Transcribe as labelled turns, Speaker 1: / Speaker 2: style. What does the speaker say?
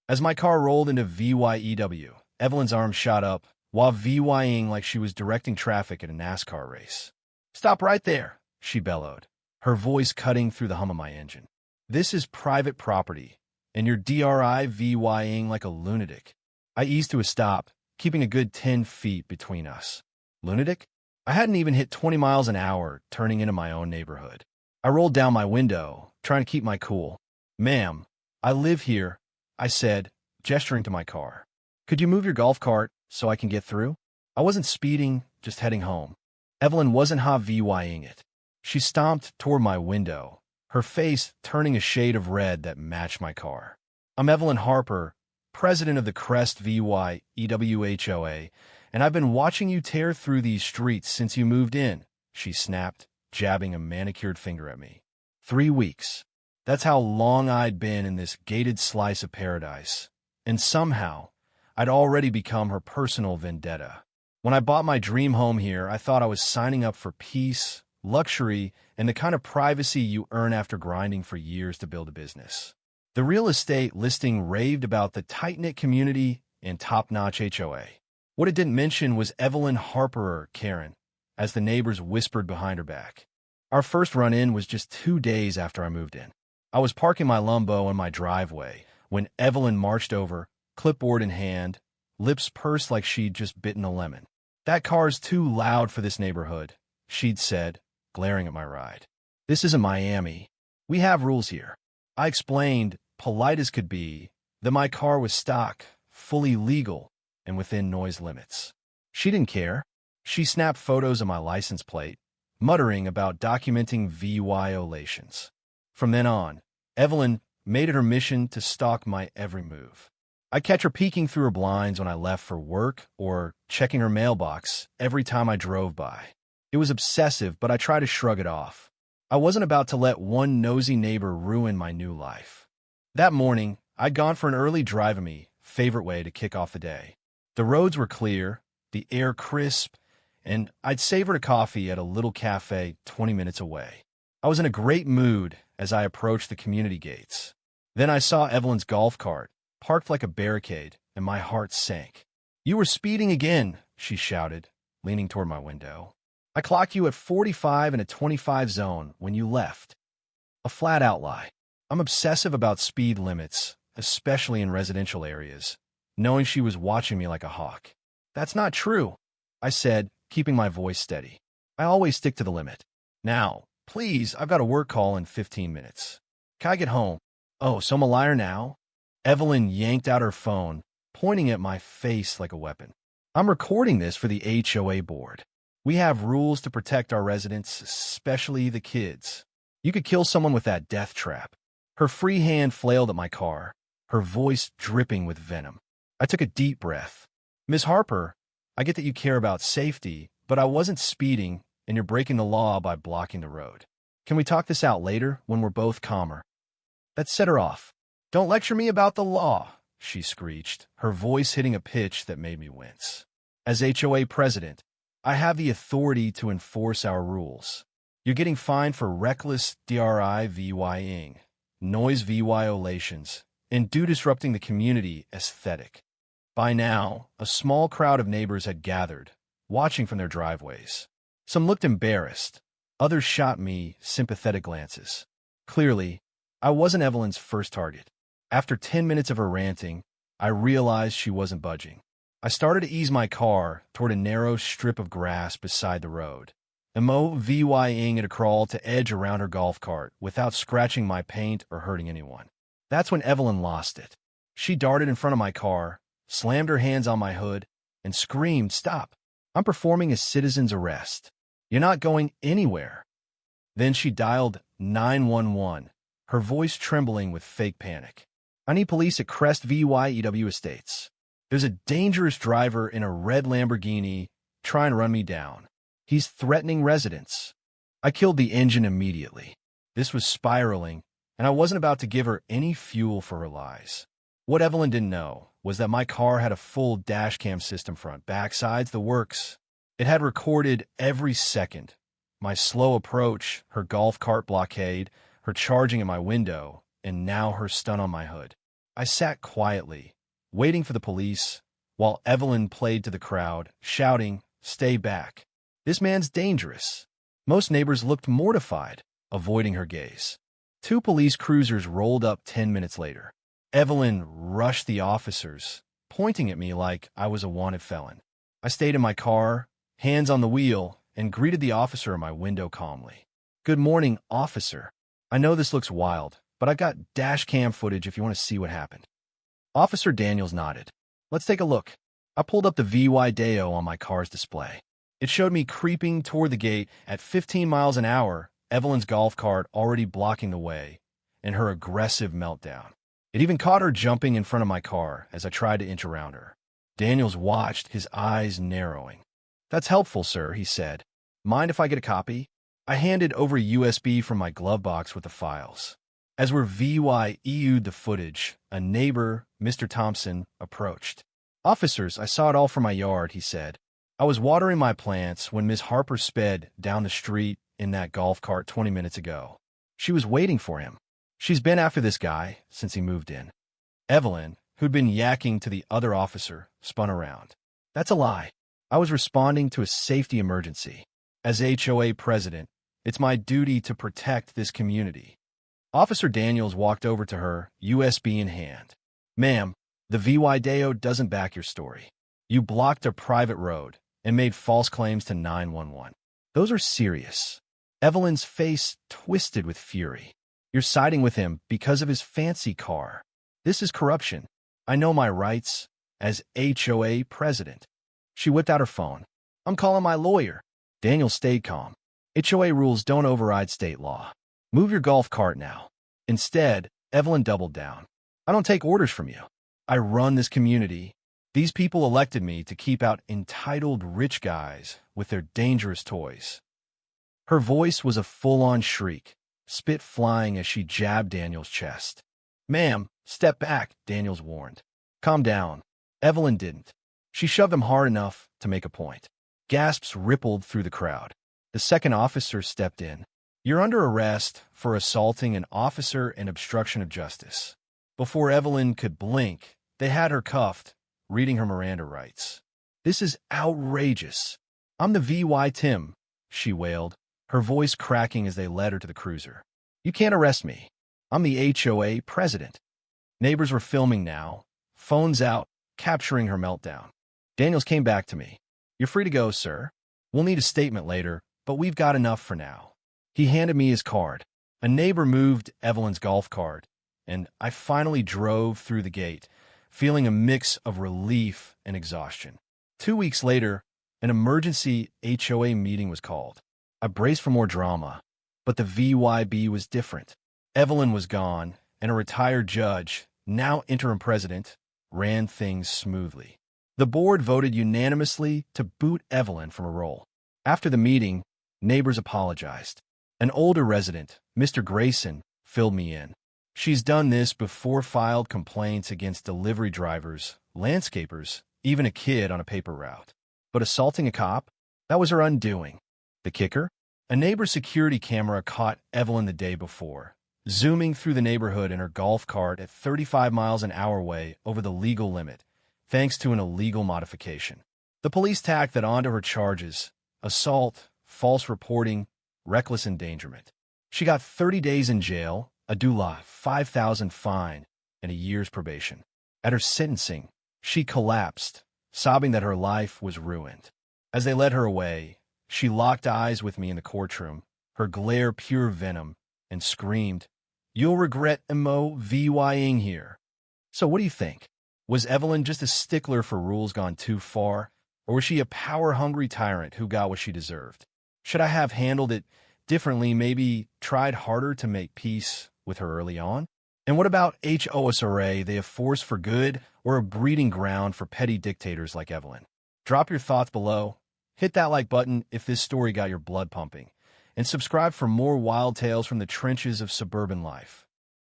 Speaker 1: As my car rolled into VYEW, Evelyn's arm shot up, while VYing like she was directing traffic at a NASCAR race. "Stop right there," she bellowed, her voice cutting through the hum of my engine. "This is private property, and you're DRIVYing like a lunatic." I eased to a stop, keeping a good 10 feet between us. Lunatic? I hadn't even hit 20 miles an hour, turning into my own neighborhood. I rolled down my window, trying to keep my cool. "Ma'am, I live here," I said, gesturing to my car. "Could you move your golf cart so I can get through?" I wasn't speeding, just heading home. Evelyn wasn't VYing it. She stomped toward my window, her face turning a shade of red that matched my car. "I'm Evelyn Harper, president of the Crest VYEW HOA, and I've been watching you tear through these streets since you moved in," she snapped, jabbing a manicured finger at me. 3 weeks. That's how long I'd been in this gated slice of paradise. And somehow, I'd already become her personal vendetta. When I bought my dream home here, I thought I was signing up for peace, luxury, and the kind of privacy you earn after grinding for years to build a business. The real estate listing raved about the tight-knit community and top-notch HOA. What it didn't mention was Evelyn Harper, or Karen, as the neighbors whispered behind her back. Our first run-in was just 2 days after I moved in. I was parking my Lambo in my driveway when Evelyn marched over, clipboard in hand, lips pursed like she'd just bitten a lemon. "That car's too loud for this neighborhood," she'd said, glaring at my ride. "This isn't Miami. We have rules here." I explained, polite as could be, that my car was stock, fully legal, and within noise limits. She didn't care. She snapped photos of my license plate, muttering about documenting violations. From then on, Evelyn made it her mission to stalk my every move. I'd catch her peeking through her blinds when I left for work or checking her mailbox every time I drove by. It was obsessive, but I tried to shrug it off. I wasn't about to let one nosy neighbor ruin my new life. That morning, I'd gone for an early drive of me, favorite way to kick off the day. The roads were clear, the air crisp, and I'd savored a coffee at a little cafe 20 minutes away. I was in a great mood as I approached the community gates. Then I saw Evelyn's golf cart, parked like a barricade, and my heart sank. "You were speeding again," she shouted, leaning toward my window. "I clocked you at 45 in a 25 zone when you left." A flat-out lie. I'm obsessive about speed limits, especially in residential areas, knowing she was watching me like a hawk. "That's not true," I said, keeping my voice steady. "I always stick to the limit." "Now, please, I've got a work call in 15 minutes. Can I get home?" "Oh, so I'm a liar now?" Evelyn yanked out her phone, pointing at my face like a weapon. "I'm recording this for the HOA board. We have rules to protect our residents, especially the kids. You could kill someone with that death trap." Her free hand flailed at my car, her voice dripping with venom. I took a deep breath. "Ms. Harper, I get that you care about safety, but I wasn't speeding, and you're breaking the law by blocking the road. Can we talk this out later when we're both calmer?" That set her off. "Don't lecture me about the law," she screeched, her voice hitting a pitch that made me wince. "As HOA president, I have the authority to enforce our rules. You're getting fined for reckless DRIVYing, noise violations, and disrupting the community aesthetic." By now, a small crowd of neighbors had gathered, watching from their driveways. Some looked embarrassed. Others shot me sympathetic glances. Clearly, I wasn't Evelyn's first target. After 10 minutes of her ranting, I realized she wasn't budging. I started to ease my car toward a narrow strip of grass beside the road, VYing at a crawl to edge around her golf cart without scratching my paint or hurting anyone. That's when Evelyn lost it. She darted in front of my car, slammed her hands on my hood, and screamed, "Stop! I'm performing a citizen's arrest. You're not going anywhere." Then she dialed 911, her voice trembling with fake panic. "I need police at Crest VYEW Estates. There's a dangerous driver in a red Lamborghini trying to run me down. He's threatening residents." I killed the engine immediately. This was spiraling, and I wasn't about to give her any fuel for her lies. What Evelyn didn't know was that my car had a full dashcam system, front, back, sides, the works. It had recorded every second. My slow approach, her golf cart blockade, her charging at my window, and now her stun on my hood. I sat quietly, waiting for the police, while Evelyn played to the crowd, shouting, "Stay back. This man's dangerous." Most neighbors looked mortified, avoiding her gaze. Two police cruisers rolled up 10 minutes later. Evelyn rushed the officers, pointing at me like I was a wanted felon. I stayed in my car, hands on the wheel, and greeted the officer in my window calmly. "Good morning, officer. I know this looks wild, but I've got dash cam footage if you want to see what happened." Officer Daniels nodded. "Let's take a look." I pulled up the VY on my car's display. It showed me creeping toward the gate at 15 miles an hour, Evelyn's golf cart already blocking the way, and her aggressive meltdown. It even caught her jumping in front of my car as I tried to inch around her. Daniels watched, his eyes narrowing. "That's helpful, sir," he said. "Mind if I get a copy?" I handed over a USB from my glove box with the files. As we're VYEU'd the footage, a neighbor, Mr. Thompson, approached. "Officers, I saw it all from my yard," he said. "I was watering my plants when Miss Harper sped down the street in that golf cart 20 minutes ago. She was waiting for him. She's been after this guy since he moved in." Evelyn, who'd been yakking to the other officer, spun around. "That's a lie. I was responding to a safety emergency. As HOA president, it's my duty to protect this community." Officer Daniels walked over to her, USB in hand. "Ma'am, the VY doesn't back your story. You blocked a private road and made false claims to 911. Those are serious." Evelyn's face twisted with fury. "You're siding with him because of his fancy car. This is corruption. I know my rights as HOA president." She whipped out her phone. "I'm calling my lawyer." Daniel stayed calm. "HOA rules don't override state law. Move your golf cart now." Instead, Evelyn doubled down. "I don't take orders from you. I run this community. These people elected me to keep out entitled rich guys with their dangerous toys." Her voice was a full-on shriek, spit flying as she jabbed Daniel's chest. "Ma'am, step back," Daniels warned. "Calm down." Evelyn didn't. She shoved him hard enough to make a point. Gasps rippled through the crowd. The second officer stepped in. "You're under arrest for assaulting an officer and obstruction of justice." Before Evelyn could blink, they had her cuffed, reading her Miranda rights. "This is outrageous. I'm the VY Tim," she wailed, her voice cracking as they led her to the cruiser. "You can't arrest me. I'm the HOA president." Neighbors were filming now, phones out, capturing her meltdown. Daniels came back to me. "You're free to go, sir. We'll need a statement later, but we've got enough for now." He handed me his card. A neighbor moved Evelyn's golf cart, and I finally drove through the gate, feeling a mix of relief and exhaustion. 2 weeks later, an emergency HOA meeting was called. I braced for more drama, but the VYB was different. Evelyn was gone, and a retired judge, now interim president, ran things smoothly. The board voted unanimously to boot Evelyn from her role. After the meeting, neighbors apologized. An older resident, Mr. Grayson, filled me in. "She's done this before, filed complaints against delivery drivers, landscapers, even a kid on a paper route. But assaulting a cop? That was her undoing." The kicker? A neighbor's security camera caught Evelyn the day before, zooming through the neighborhood in her golf cart at 35 miles an hour way over the legal limit, thanks to an illegal modification. The police tacked that onto her charges: assault, false reporting, reckless endangerment. She got 30 days in jail, a DULA, $5,000 fine, and a year's probation. At her sentencing, she collapsed, sobbing that her life was ruined. As they led her away, she locked eyes with me in the courtroom, her glare pure venom, and screamed, "You'll regret VYing here." So what do you think? Was Evelyn just a stickler for rules gone too far, or was she a power-hungry tyrant who got what she deserved? Should I have handled it differently, maybe tried harder to make peace with her early on? And what about HOA, they a force for good or a breeding ground for petty dictators like Evelyn? Drop your thoughts below, hit that like button if this story got your blood pumping, and subscribe for more wild tales from the trenches of suburban life.